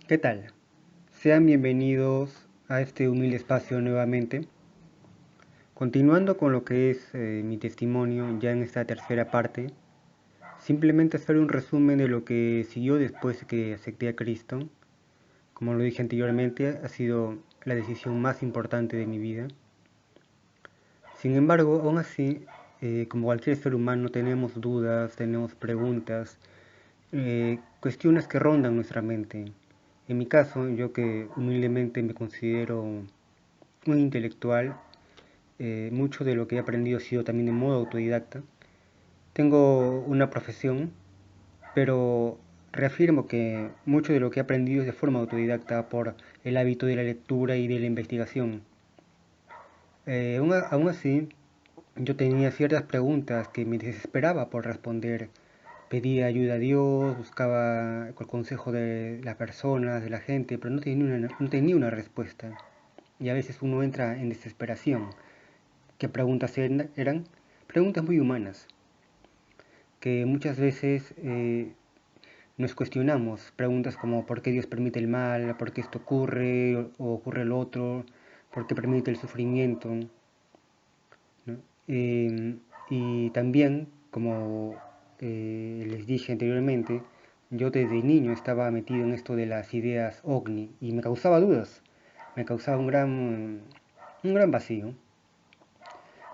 ¿Qué tal? Sean bienvenidos a este humilde espacio nuevamente. Continuando con lo que es mi testimonio ya en esta tercera parte, simplemente hacer un resumen de lo que siguió después de que acepté a Cristo. Como lo dije anteriormente, ha sido la decisión más importante de mi vida. Sin embargo, aún así, como cualquier ser humano, tenemos dudas, tenemos preguntas, cuestiones que rondan nuestra mente. En mi caso, yo que humildemente me considero un intelectual, mucho de lo que he aprendido ha sido también de modo autodidacta. Tengo una profesión, pero reafirmo que mucho de lo que he aprendido es de forma autodidacta por el hábito de la lectura y de la investigación. Aún así, yo tenía ciertas preguntas que me desesperaba por responder. Pedía ayuda a Dios, buscaba el consejo de las personas, de la gente, pero no tenía una respuesta. Y a veces uno entra en desesperación. ¿Qué preguntas eran? Preguntas muy humanas, que muchas veces nos cuestionamos. Preguntas como ¿por qué Dios permite el mal? ¿Por qué esto ocurre o ocurre lo otro? ¿Por qué permite el sufrimiento? ¿No? Y también, como les dije anteriormente, yo desde niño estaba metido en esto de las ideas ovni y me causaba dudas, me causaba un gran vacío.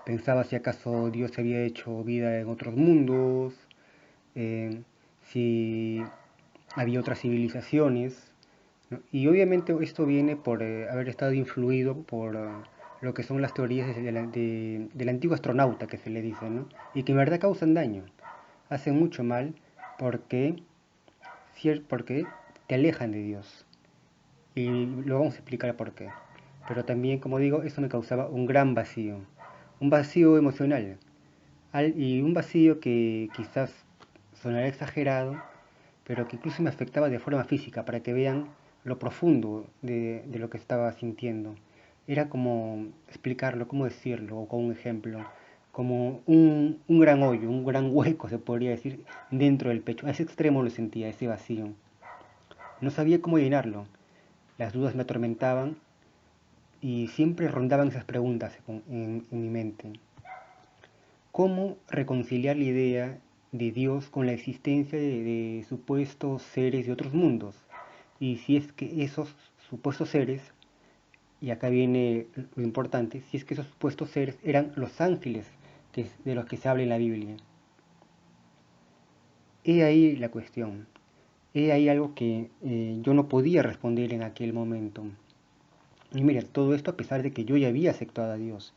Pensaba si acaso Dios había hecho vida en otros mundos, eh, si había otras civilizaciones, ¿no? Y obviamente esto viene por haber estado influido por lo que son las teorías del antiguo astronauta que se le dice, ¿no? Y que en verdad causan daño, hacen mucho mal porque, porque te alejan de Dios. Y lo vamos a explicar por qué. Pero también, como digo, eso me causaba un vacío emocional, y un vacío que quizás sonará exagerado, pero que incluso me afectaba de forma física, para que vean lo profundo de lo que estaba sintiendo. Era como explicarlo, cómo decirlo, o con un ejemplo, como un gran hoyo, un gran hueco, se podría decir, dentro del pecho. A ese extremo lo sentía, ese vacío. No sabía cómo llenarlo. Las dudas me atormentaban y siempre rondaban esas preguntas en mi mente. ¿Cómo reconciliar la idea de Dios con la existencia de supuestos seres de otros mundos? Y si es que esos supuestos seres, y acá viene lo importante, si es que esos supuestos seres eran los ángeles de los que se habla en la Biblia. He ahí la cuestión. He ahí algo que yo no podía responder en aquel momento. Y mira, todo esto a pesar de que yo ya había aceptado a Dios.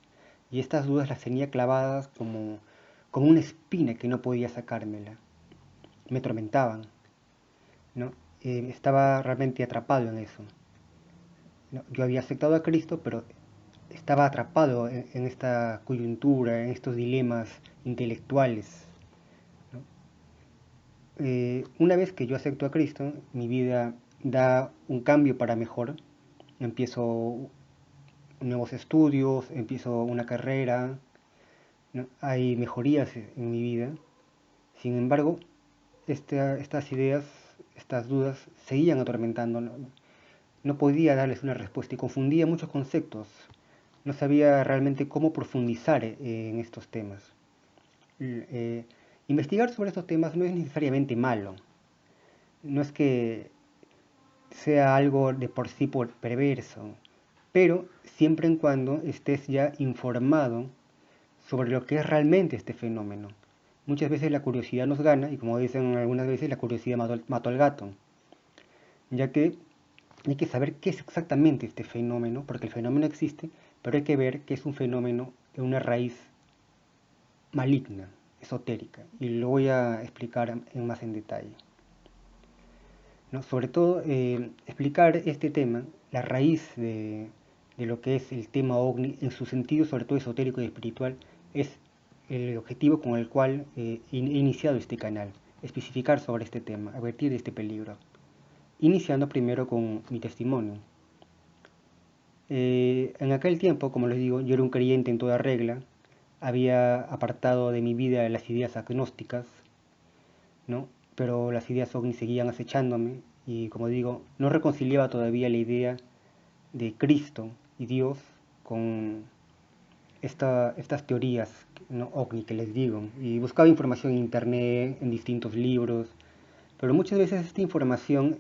Y estas dudas las tenía clavadas como una espina que no podía sacármela. Me atormentaban, ¿no? Estaba realmente atrapado en eso, ¿no? Yo había aceptado a Cristo, pero estaba atrapado en esta coyuntura, en estos dilemas intelectuales, ¿no? Una vez que yo acepto a Cristo, mi vida da un cambio para mejor. Empiezo nuevos estudios, empiezo una carrera, ¿no? Hay mejorías en mi vida. Sin embargo, estas ideas, estas dudas seguían atormentando. No podía darles una respuesta y confundía muchos conceptos. No sabía realmente cómo profundizar en estos temas. Eh, Investigar sobre estos temas no es necesariamente malo. No es que sea algo de por sí perverso, pero siempre en cuando estés ya informado sobre lo que es realmente este fenómeno. Muchas veces la curiosidad nos gana y, como dicen algunas veces, la curiosidad mató al gato, ya que hay que saber qué es exactamente este fenómeno, porque el fenómeno existe, pero hay que ver que es un fenómeno de una raíz maligna, esotérica, y lo voy a explicar más en detalle, ¿no? Sobre todo, explicar este tema, la raíz de lo que es el tema OVNI, en su sentido sobre todo esotérico y espiritual, es el objetivo con el cual he iniciado este canal, especificar sobre este tema, advertir de este peligro, iniciando primero con mi testimonio. En aquel tiempo, como les digo, yo era un creyente en toda regla, había apartado de mi vida las ideas agnósticas, ¿no? pero las ideas ovni seguían acechándome y, como digo, no reconciliaba todavía la idea de Cristo y Dios con estas teorías, ¿no?, ovni que les digo. Y buscaba información en internet, en distintos libros, pero muchas veces esta información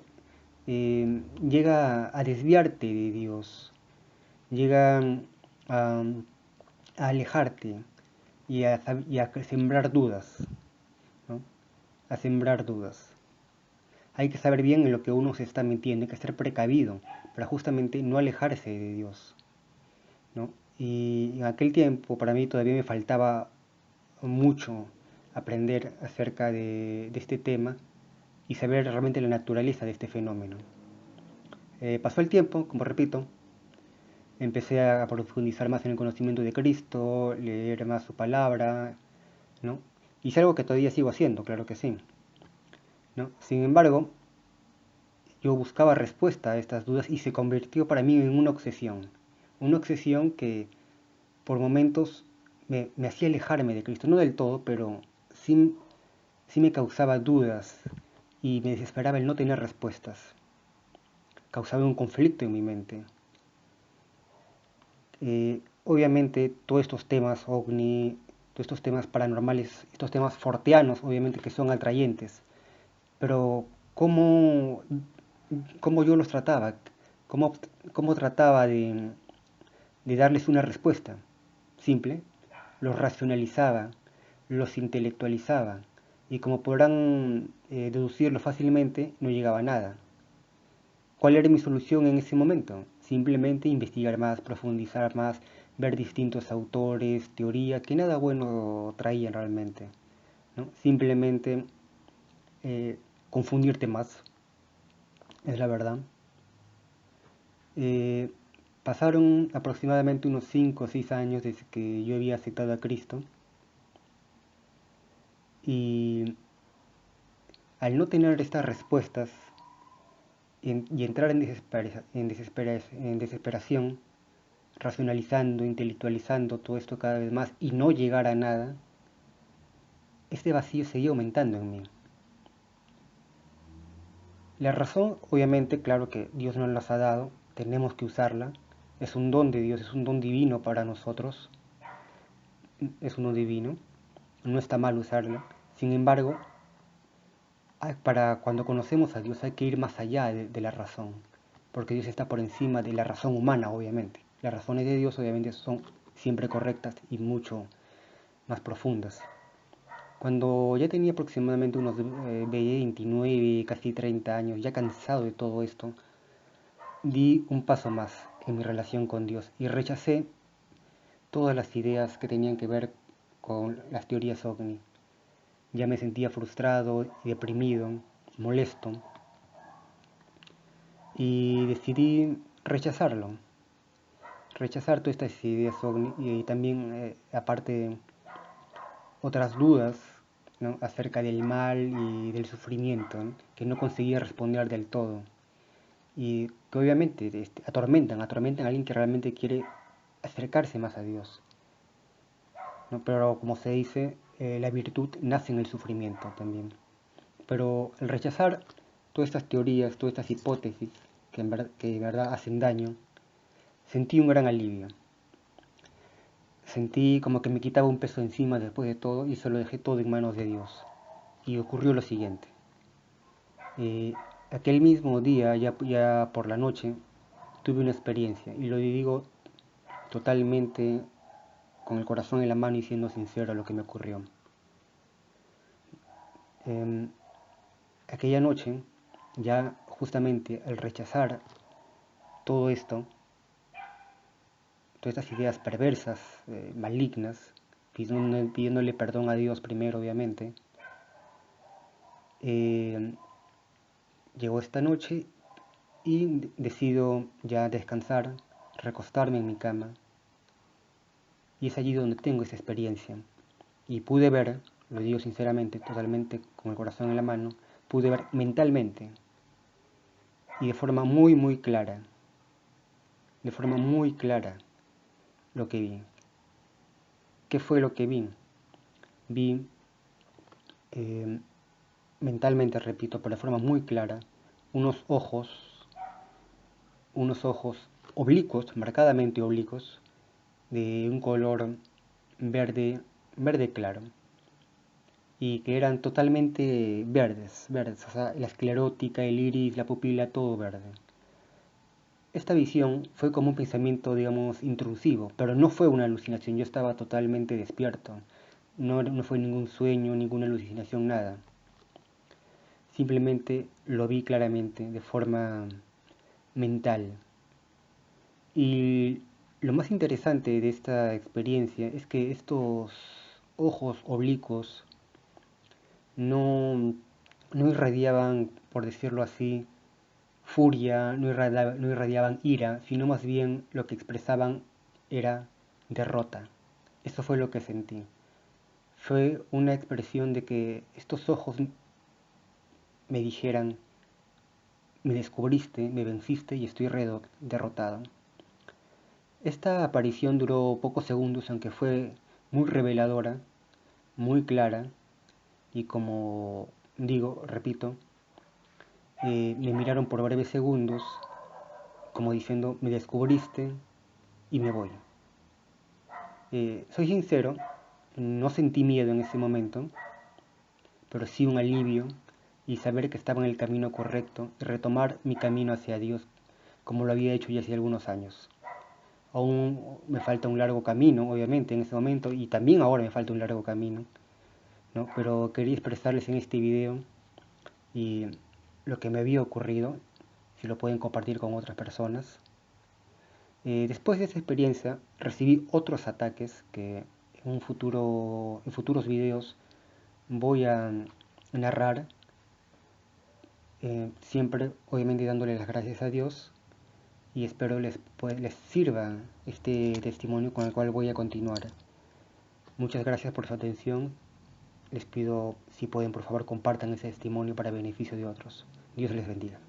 llega a desviarte de Dios, llega a, a alejarte y a sembrar dudas, ¿no? A sembrar dudas. Hay que saber bien en lo que uno se está metiendo, hay que ser precavido para justamente no alejarse de Dios, ¿no? Y en aquel tiempo para mí todavía me faltaba mucho aprender acerca de este tema y saber realmente la naturaleza de este fenómeno. Pasó el tiempo, como repito, empecé a profundizar más en el conocimiento de Cristo, leer más su palabra, ¿no? Y es algo que todavía sigo haciendo, claro que sí, ¿no? Sin embargo, yo buscaba respuesta a estas dudas y se convirtió para mí en una obsesión que por momentos me hacía alejarme de Cristo, no del todo, pero sí, sí me causaba dudas y me desesperaba el no tener respuestas, causaba un conflicto en mi mente. Obviamente todos estos temas ovni, todos estos temas paranormales, estos temas forteanos, obviamente que son atrayentes, pero ¿cómo, cómo yo los trataba? ¿Cómo, cómo trataba de darles una respuesta? Simple, los racionalizaba, los intelectualizaba, y como podrán deducirlo fácilmente, no llegaba a nada. ¿Cuál era mi solución en ese momento? Simplemente investigar más, profundizar más, ver distintos autores, teorías, que nada bueno traían realmente, ¿no? Simplemente eh, confundirte más, es la verdad. Eh, Pasaron aproximadamente unos 5 o 6 años desde que yo había aceptado a Cristo y al no tener estas respuestas y entrar en desesperación, racionalizando, intelectualizando todo esto cada vez más y no llegar a nada, este vacío seguía aumentando en mí. La razón, obviamente, claro que Dios nos las ha dado, tenemos que usarla, es un don de Dios, es un don divino para nosotros, es un don divino, no está mal usarla. Sin embargo, para cuando conocemos a Dios hay que ir más allá de la razón, porque Dios está por encima de la razón humana, obviamente. Las razones de Dios, obviamente, son siempre correctas y mucho más profundas. Cuando ya tenía aproximadamente unos 29, casi 30 años, ya cansado de todo esto, di un paso más en mi relación con Dios y rechacé todas las ideas que tenían que ver con las teorías ovni. Ya me sentía frustrado y deprimido, molesto, y decidí rechazarlo, rechazar todas estas ideas ovni y también, aparte, otras dudas, ¿no?, acerca del mal y del sufrimiento, ¿no?, que no conseguía responder del todo y que obviamente atormentan a alguien que realmente quiere acercarse más a Dios, ¿no? Pero como se dice, la virtud nace en el sufrimiento también. Pero al rechazar todas estas teorías, todas estas hipótesis que en verdad hacen daño, sentí un gran alivio. Sentí como que me quitaba un peso encima después de todo y se lo dejé todo en manos de Dios. Y ocurrió lo siguiente. Eh, Aquel mismo día, ya por la noche, tuve una experiencia y lo digo totalmente con el corazón en la mano y siendo sincero a lo que me ocurrió. Em, Aquella noche, ya justamente al rechazar todo esto, todas estas ideas perversas, malignas, pidiéndole perdón a Dios primero, obviamente, eh, llegó esta noche y decido ya descansar, recostarme en mi cama, y es allí donde tengo esa experiencia. Y pude ver, lo digo sinceramente, totalmente con el corazón en la mano, pude ver mentalmente y de forma muy clara lo que vi. ¿Qué fue lo que vi? Vi mentalmente, repito, pero de forma muy clara, unos ojos, unos ojos oblicuos, marcadamente oblicuos, de un color verde, verde claro, y que eran totalmente verdes, verdes, o sea, la esclerótica, el iris, la pupila, todo verde. Esta visión fue como un pensamiento, digamos, intrusivo, pero no fue una alucinación, yo estaba totalmente despierto. No fue ningún sueño, ninguna alucinación, nada. Simplemente lo vi claramente, de forma mental. Y lo más interesante de esta experiencia es que estos ojos oblicuos no, no irradiaban, por decirlo así, furia, no irradiaban ira, sino más bien lo que expresaban era derrota. Eso fue lo que sentí. Fue una expresión de que estos ojos me dijeran, me descubriste, me venciste y estoy derrotado. Esta aparición duró pocos segundos, aunque fue muy reveladora, muy clara, y como digo, repito, me miraron por breves segundos, como diciendo, me descubriste y me voy. Soy sincero, no sentí miedo en ese momento, pero sí un alivio y saber que estaba en el camino correcto y retomar mi camino hacia Dios como lo había hecho ya hace algunos años. Aún me falta un largo camino, obviamente, en ese momento, y también ahora me falta un largo camino, ¿no? Pero quería expresarles en este video y lo que me había ocurrido, si lo pueden compartir con otras personas. Después de esa experiencia recibí otros ataques que en futuros videos voy a narrar, siempre obviamente dándole las gracias a Dios y espero les sirva este testimonio con el cual voy a continuar. Muchas gracias por su atención. Les pido si pueden por favor compartan ese testimonio para beneficio de otros. Dios les bendiga.